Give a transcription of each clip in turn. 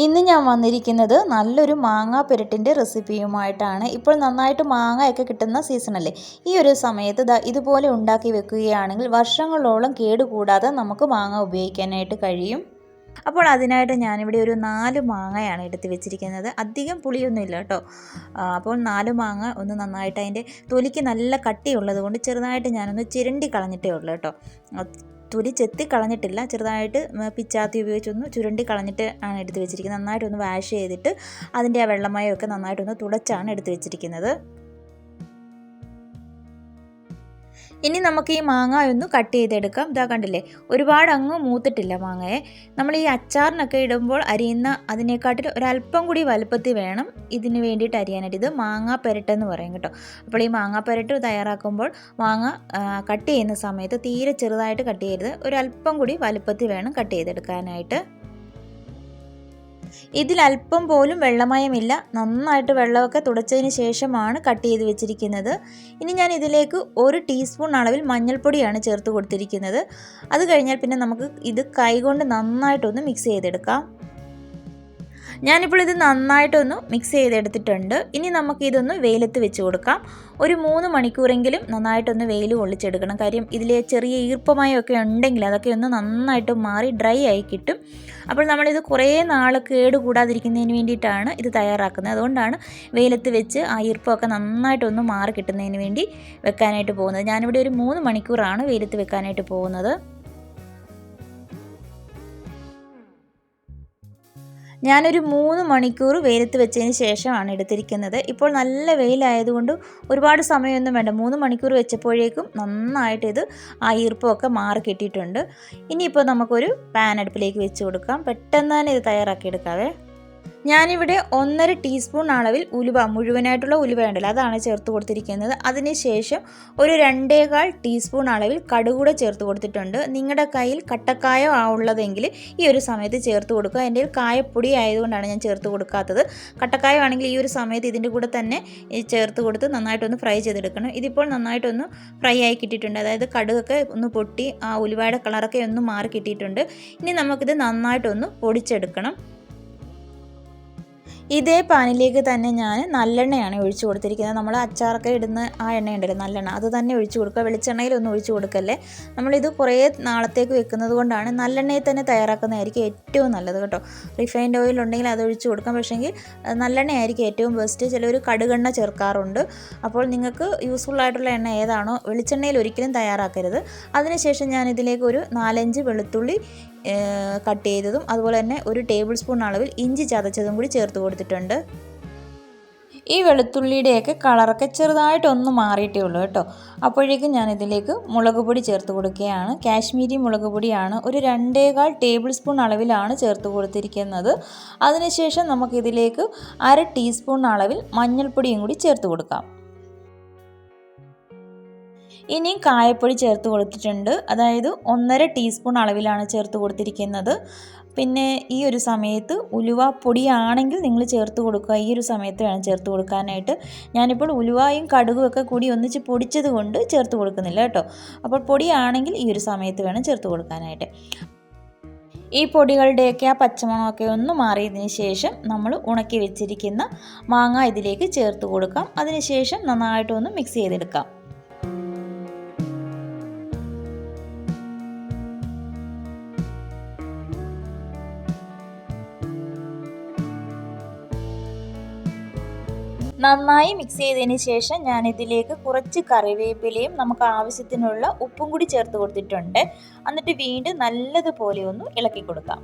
ഇന്ന് ഞാൻ വന്നിരിക്കുന്നത് നല്ലൊരു മാങ്ങാ പുരട്ടിൻ്റെ റെസിപ്പിയുമായിട്ടാണ്. ഇപ്പോൾ നന്നായിട്ട് മാങ്ങയൊക്കെ കിട്ടുന്ന സീസണല്ലേ. ഈ ഒരു സമയത്ത് ഇതുപോലെ ഉണ്ടാക്കി വെക്കുകയാണെങ്കിൽ വർഷങ്ങളോളം കേടുകൂടാതെ നമുക്ക് മാങ്ങ ഉപയോഗിക്കാനായിട്ട് കഴിയും. അപ്പോൾ അതിനായിട്ട് ഞാനിവിടെ ഒരു 4 മാങ്ങയാണ് എടുത്ത് വെച്ചിരിക്കുന്നത്. അധികം പുളിയൊന്നുമില്ല കേട്ടോ. അപ്പോൾ 4 മാങ്ങ ഒന്ന് നന്നായിട്ട് അതിൻ്റെ തൊലിക്ക് നല്ല കട്ടിയുള്ളത് കൊണ്ട് ചെറുതായിട്ട് ഞാനൊന്ന് ചിരണ്ടി കളഞ്ഞിട്ടേ ഉള്ളൂ കേട്ടോ. തൊലി ചെത്തി കളഞ്ഞിട്ടില്ല, ചെറുതായിട്ട് പിച്ചാത്തി ഉപയോഗിച്ചൊന്ന് ചുരണ്ടി കളഞ്ഞിട്ട് ആണ് എടുത്ത് വെച്ചിരിക്കുന്നത്. നന്നായിട്ടൊന്ന് വാഷ് ചെയ്തിട്ട് അതിൻ്റെ ആ വെള്ളമയമൊക്കെ നന്നായിട്ടൊന്ന് തുടച്ചാണ് എടുത്ത് വെച്ചിരിക്കുന്നത്. ഇനി നമുക്ക് ഈ മാങ്ങ ഒന്ന് കട്ട് ചെയ്തെടുക്കാം. ഇതാ കണ്ടില്ലേ, ഒരുപാട് അങ്ങ് മൂത്തിട്ടില്ല മാങ്ങയെ. നമ്മൾ ഈ അച്ചാറിനൊക്കെ ഇടുമ്പോൾ അരിയുന്ന അതിനെക്കാട്ടിൽ ഒരല്പം കൂടി വലുപ്പത്തിൽ വേണം ഇതിന് വേണ്ടിയിട്ട് അരിയാനായിട്ട്. ഇത് മാങ്ങാ പുരട്ടെന്ന് പറയും കേട്ടോ. അപ്പോൾ ഈ മാങ്ങാ പുരട്ട് തയ്യാറാക്കുമ്പോൾ മാങ്ങ കട്ട് ചെയ്യുന്ന സമയത്ത് തീരെ ചെറുതായിട്ട് കട്ട് ചെയ്യരുത്, ഒരല്പം കൂടി വലുപ്പത്തിൽ വേണം കട്ട് ചെയ്തെടുക്കാനായിട്ട്. ഇതിലല്പം പോലും വെള്ളമയമില്ല, നന്നായിട്ട് വെള്ളമൊക്കെ തുടച്ചതിന് ശേഷമാണ് കട്ട് ചെയ്ത് വെച്ചിരിക്കുന്നത്. ഇനി ഞാൻ ഇതിലേക്ക് 1 ടീസ്പൂൺ അളവിൽ മഞ്ഞൾപ്പൊടിയാണ് ചേർത്ത് കൊടുത്തിരിക്കുന്നത്. അത് കഴിഞ്ഞാൽ പിന്നെ നമുക്ക് ഇത് കൈകൊണ്ട് നന്നായിട്ടൊന്ന് മിക്സ് ചെയ്തെടുക്കാം. ഞാനിപ്പോൾ ഇത് നന്നായിട്ടൊന്ന് മിക്സ് ചെയ്തെടുത്തിട്ടുണ്ട്. ഇനി നമുക്കിതൊന്ന് വെയിലത്ത് വെച്ച് കൊടുക്കാം. ഒരു 3 മണിക്കൂറെങ്കിലും നന്നായിട്ടൊന്ന് വെയിൽ കൊള്ളിച്ചെടുക്കണം. കാര്യം ഇതിലെ ചെറിയ ഈർപ്പമയമൊക്കെ ഉണ്ടെങ്കിൽ അതൊക്കെ ഒന്ന് നന്നായിട്ട് മാറി ഡ്രൈ ആയി കിട്ടും. അപ്പോൾ നമ്മളിത് കുറേ നാൾ കേടുകൂടാതിരിക്കുന്നതിന് വേണ്ടിയിട്ടാണ് ഇത് തയ്യാറാക്കുന്നത്. അതുകൊണ്ടാണ് വെയിലത്ത് വെച്ച് ആ ഈർപ്പമൊക്കെ നന്നായിട്ടൊന്ന് മാറി കിട്ടുന്നതിന് വേണ്ടി വെക്കാനായിട്ട് പോകുന്നത്. ഞാനിവിടെ ഒരു 3 മണിക്കൂറാണ് വെയിലത്ത് വെക്കാനായിട്ട് പോകുന്നത്. ഞാനൊരു 3 മണിക്കൂർ വെയിലത്ത് വെച്ചതിന് ശേഷമാണ് എടുത്തിരിക്കുന്നത്. ഇപ്പോൾ നല്ല വെയിലായതുകൊണ്ട് ഒരുപാട് സമയമൊന്നും വേണ്ട. 3 മണിക്കൂർ വെച്ചപ്പോഴേക്കും നന്നായിട്ട് ഇത് ആ ഈർപ്പമൊക്കെ മാറി കിട്ടിയിട്ടുണ്ട്. ഇനിയിപ്പോൾ നമുക്കൊരു പാൻ അടുപ്പിലേക്ക് വെച്ച് കൊടുക്കാം. പെട്ടെന്ന് തന്നെ ഇത് തയ്യാറാക്കിയെടുക്കാവേ. ഞാനിവിടെ 1.5 ടീസ്പൂൺ അളവിൽ ഉലുവ, മുഴുവനായിട്ടുള്ള ഉലുവ ഉണ്ടല്ലോ, അതാണ് ചേർത്ത് കൊടുത്തിരിക്കുന്നത്. അതിനുശേഷം ഒരു 2.25 ടീസ്പൂൺ അളവിൽ കടുക് കൂടെ ചേർത്ത് കൊടുത്തിട്ടുണ്ട്. നിങ്ങളുടെ കയ്യിൽ കട്ടക്കായോ ഉള്ളതെങ്കിൽ ഈ ഒരു സമയത്ത് ചേർത്ത് കൊടുക്കുക. എൻ്റെ കായപ്പൊടി ആയതുകൊണ്ടാണ് ഞാൻ ചേർത്ത് കൊടുക്കാത്തത്. കട്ടക്കായോ ആണെങ്കിൽ ഈ ഒരു സമയത്ത് ഇതിൻ്റെ കൂടെ തന്നെ ചേർത്ത് കൊടുത്ത് നന്നായിട്ടൊന്ന് ഫ്രൈ ചെയ്തെടുക്കണം. ഇതിപ്പോൾ നന്നായിട്ടൊന്ന് ഫ്രൈ ആയി കിട്ടിയിട്ടുണ്ട്. അതായത് കടുകൊക്കെ ഒന്ന് പൊട്ടി ആ ഉലുവയുടെ കളറൊക്കെ ഒന്ന് മാറി കിട്ടിയിട്ടുണ്ട്. ഇനി നമുക്കിത് നന്നായിട്ടൊന്ന് പൊടിച്ചെടുക്കണം. ഇതേ പാനിലേക്ക് തന്നെ ഞാൻ നല്ലെണ്ണയാണ് ഒഴിച്ചു കൊടുത്തിരിക്കുന്നത്. നമ്മൾ അച്ചാറൊക്കെ ഇടുന്ന ആ എണ്ണയുണ്ടല്ലോ, നല്ലെണ്ണ, അത് തന്നെ ഒഴിച്ചു കൊടുക്കുക. വെളിച്ചെണ്ണയിലൊന്നും ഒഴിച്ചു കൊടുക്കല്ലേ. നമ്മളിത് കുറേ നാളത്തേക്ക് വെക്കുന്നത് കൊണ്ടാണ് നല്ലെണ്ണയിൽ തന്നെ തയ്യാറാക്കുന്നതായിരിക്കും ഏറ്റവും നല്ലത് കേട്ടോ. റിഫൈൻഡ് ഓയിൽ ഉണ്ടെങ്കിൽ അത് ഒഴിച്ചു കൊടുക്കാം, പക്ഷേങ്കിൽ നല്ലെണ്ണയായിരിക്കും ഏറ്റവും ബെസ്റ്റ്. ചിലർ കടുകെണ്ണ ചേർക്കാറുണ്ട്. അപ്പോൾ നിങ്ങൾക്ക് യൂസ്ഫുൾ ആയിട്ടുള്ള എണ്ണ ഏതാണോ, വെളിച്ചെണ്ണയിൽ ഒരിക്കലും തയ്യാറാക്കരുത്. അതിനുശേഷം ഞാൻ ഇതിലേക്ക് ഒരു 4-5 വെളുത്തുള്ളി കട്ട് ചെയ്തതും അതുപോലെ തന്നെ 1 ടേബിൾ സ്പൂൺ അളവിൽ ഇഞ്ചി ചതച്ചതും കൂടി ചേർത്ത് കൊടുത്തിട്ടുണ്ട്. ഈ വെളുത്തുള്ളിയുടെയൊക്കെ കളറൊക്കെ ചെറുതായിട്ടൊന്ന് മാറിയിട്ടേ ഉള്ളൂ കേട്ടോ. അപ്പോഴേക്കും ഞാൻ ഇതിലേക്ക് മുളക് പൊടി ചേർത്ത് കൊടുക്കുകയാണ്. കാശ്മീരി മുളക് പൊടിയാണ്, ഒരു 2.25 ടേബിൾ സ്പൂൺ അളവിലാണ് ചേർത്ത് കൊടുത്തിരിക്കുന്നത്. അതിനുശേഷം നമുക്കിതിലേക്ക് 1/2 ടീസ്പൂൺ അളവിൽ മഞ്ഞൾപ്പൊടിയും കൂടി ചേർത്ത് കൊടുക്കാം. ഇനിയും കായപ്പൊടി ചേർത്ത് കൊടുത്തിട്ടുണ്ട്. അതായത് 1.5 ടീസ്പൂൺ അളവിലാണ് ചേർത്ത് കൊടുത്തിരിക്കുന്നത്. പിന്നെ ഈ ഒരു സമയത്ത് ഉലുവ പൊടിയാണെങ്കിൽ നിങ്ങൾ ചേർത്ത് കൊടുക്കുക. ഈ ഒരു സമയത്ത് വേണം ചേർത്ത് കൊടുക്കാനായിട്ട്. ഞാനിപ്പോൾ ഉലുവയും കടുകും ഒക്കെ കൂടി ഒന്നിച്ച് പൊടിച്ചത് കൊണ്ട് ചേർത്ത് കൊടുക്കുന്നില്ല കേട്ടോ. അപ്പോൾ പൊടിയാണെങ്കിൽ ഈ ഒരു സമയത്ത് വേണം ചേർത്ത് കൊടുക്കാനായിട്ട്. ഈ പൊടികളുടെയൊക്കെ ആ പച്ചമണമൊക്കെ ഒന്ന് മാറിയതിന് ശേഷം നമ്മൾ ഉണക്കി വെച്ചിരിക്കുന്ന മാങ്ങ ഇതിലേക്ക് ചേർത്ത് കൊടുക്കാം. അതിനുശേഷം നന്നായിട്ടൊന്ന് മിക്സ് ചെയ്തെടുക്കാം. നന്നായി മിക്സ് ചെയ്തതിന് ശേഷം ഞാനിതിലേക്ക് കുറച്ച് കറിവേപ്പിലയും നമുക്ക് ആവശ്യത്തിനുള്ള ഉപ്പും കൂടി ചേർത്ത് കൊടുത്തിട്ടുണ്ട്. എന്നിട്ട് വീണ്ടും നല്ലതുപോലെ ഒന്ന് ഇളക്കി കൊടുക്കാം.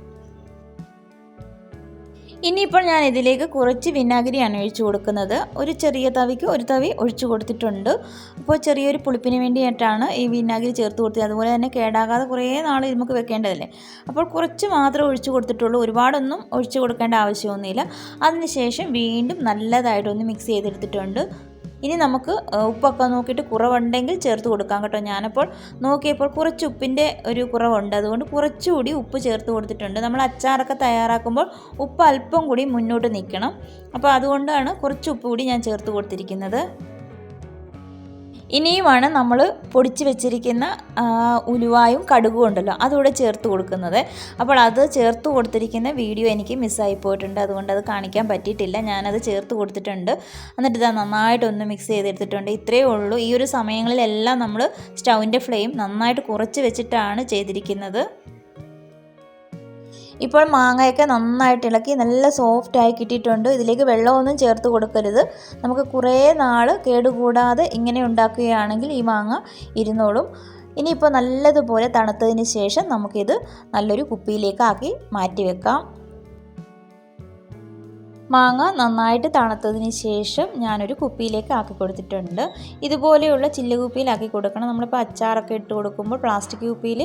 ഇനിയിപ്പോൾ ഞാൻ ഇതിലേക്ക് കുറച്ച് വിനാഗിരിയാണ് ഒഴിച്ചു കൊടുക്കുന്നത്. ഒരു ചെറിയ തവിക്ക് 1 തവി ഒഴിച്ചു കൊടുത്തിട്ടുണ്ട്. അപ്പോൾ ചെറിയൊരു പുളിപ്പിന് വേണ്ടിയിട്ടാണ് ഈ വിനാഗിരി ചേർത്ത് കൊടുത്തത്. അതുപോലെ തന്നെ കേടാകാതെ കുറേ നാൾ നമുക്ക് വെക്കേണ്ടതല്ലേ. അപ്പോൾ കുറച്ച് മാത്രമേ ഒഴിച്ചു കൊടുത്തിട്ടുള്ളൂ, ഒരുപാടൊന്നും ഒഴിച്ചു കൊടുക്കേണ്ട ആവശ്യമൊന്നുമില്ല. അതിനുശേഷം വീണ്ടും നല്ലതായിട്ടൊന്ന് മിക്സ് ചെയ്തെടുത്തിട്ടുണ്ട്. ഇനി നമുക്ക് ഉപ്പൊക്കെ നോക്കിയിട്ട് കുറവുണ്ടെങ്കിൽ ചേർത്ത് കൊടുക്കാം കേട്ടോ. ഞാനപ്പോൾ നോക്കിയപ്പോൾ കുറച്ച് ഉപ്പിൻ്റെ ഒരു കുറവുണ്ട്, അതുകൊണ്ട് കുറച്ചുകൂടി ഉപ്പ് ചേർത്ത് കൊടുത്തിട്ടുണ്ട്. നമ്മൾ അച്ചാറൊക്കെ തയ്യാറാക്കുമ്പോൾ ഉപ്പ് അല്പം കൂടി മുന്നോട്ട് നിൽക്കണം. അപ്പോൾ അതുകൊണ്ടാണ് കുറച്ച് ഉപ്പ് കൂടി ഞാൻ ചേർത്ത് കൊടുത്തിരിക്കുന്നത്. ഇനിയുമാണ് നമ്മൾ പൊടിച്ച് വെച്ചിരിക്കുന്ന ഉലുവായും കടുകും ഉണ്ടല്ലോ അതുകൂടെ ചേർത്ത് കൊടുക്കുന്നത്. അപ്പോൾ അത് ചേർത്ത് കൊടുത്തിരിക്കുന്ന വീഡിയോ എനിക്ക് മിസ്സായി പോയിട്ടുണ്ട്, അതുകൊണ്ട് അത് കാണിക്കാൻ പറ്റിയിട്ടില്ല. ഞാനത് ചേർത്ത് കൊടുത്തിട്ടുണ്ട്. എന്നിട്ട് ഇതാ നന്നായിട്ടൊന്ന് മിക്സ് ചെയ്തെടുത്തിട്ടുണ്ട്. ഇത്രയേ ഉള്ളൂ. ഈ ഒരു സമയങ്ങളിലെല്ലാം നമ്മൾ സ്റ്റൗവിൻ്റെ ഫ്ലെയിം നന്നായിട്ട് കുറച്ച് വെച്ചിട്ടാണ് ചെയ്തിരിക്കുന്നത്. ഇപ്പോൾ മാങ്ങയൊക്കെ നന്നായിട്ട് ഇളക്കി നല്ല സോഫ്റ്റായി കിട്ടിയിട്ടുണ്ട്. ഇതിലേക്ക് വെള്ളമൊന്നും ചേർത്ത് കൊടുക്കരുത്. നമുക്ക് കുറേ നാൾ കേടുകൂടാതെ ഇങ്ങനെ ഉണ്ടാക്കുകയാണെങ്കിൽ ഈ മാങ്ങ ഇരുന്നോളും. ഇനിയിപ്പോൾ നല്ലതുപോലെ തണുത്തതിന് ശേഷം നമുക്കിത് നല്ലൊരു കുപ്പിയിലേക്കാക്കി മാറ്റി വെക്കാം. മാങ്ങ നന്നായിട്ട് തണുത്തതിന് ശേഷം ഞാനൊരു കുപ്പിയിലേക്ക് ആക്കി കൊടുത്തിട്ടുണ്ട്. ഇതുപോലെയുള്ള ചില്ല് കുപ്പിയിലാക്കി കൊടുക്കണം. നമ്മളിപ്പോൾ അച്ചാറൊക്കെ ഇട്ട് കൊടുക്കുമ്പോൾ പ്ലാസ്റ്റിക് കുപ്പിയിൽ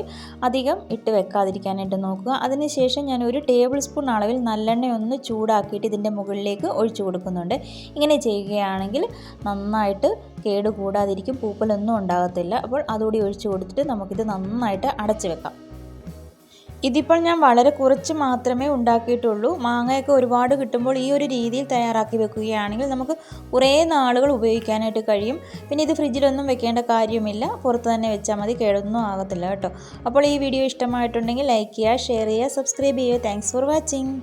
അധികം ഇട്ട് വെക്കാതിരിക്കാനായിട്ട് നോക്കുക. അതിനുശേഷം ഞാൻ 1 ടേബിൾ സ്പൂൺ അളവിൽ നല്ലെണ്ണ ഒന്ന് ചൂടാക്കിയിട്ട് ഇതിൻ്റെ മുകളിലേക്ക് ഒഴിച്ചു കൊടുക്കുന്നുണ്ട്. ഇങ്ങനെ ചെയ്യുകയാണെങ്കിൽ നന്നായിട്ട് കേടുകൂടാതിരിക്കും, പൂപ്പലൊന്നും ഉണ്ടാകത്തില്ല. അപ്പോൾ അതുകൂടി ഒഴിച്ചു കൊടുത്തിട്ട് നമുക്കിത് നന്നായിട്ട് അടച്ചു വെക്കാം. ഇതിപ്പോൾ ഞാൻ വളരെ കുറച്ച് മാത്രമേ ഉണ്ടാക്കിയിട്ടുള്ളൂ. മാങ്ങയൊക്കെ ഒരുപാട് കിട്ടുമ്പോൾ ഈ ഒരു രീതിയിൽ തയ്യാറാക്കി വെക്കുകയാണെങ്കിൽ നമുക്ക് കുറേ നാളുകൾ ഉപയോഗിക്കാനായിട്ട് കഴിയും. പിന്നെ ഇത് ഫ്രിഡ്ജിലൊന്നും വെക്കേണ്ട കാര്യമില്ല, പുറത്ത് തന്നെ വെച്ചാൽ മതി, കേടൊന്നും ആകത്തില്ല കേട്ടോ. അപ്പോൾ ഈ വീഡിയോ ഇഷ്ടമായിട്ടുണ്ടെങ്കിൽ ലൈക്ക് ചെയ്യുക, ഷെയർ ചെയ്യുക, സബ്സ്ക്രൈബ് ചെയ്യുക. Thanks for watching.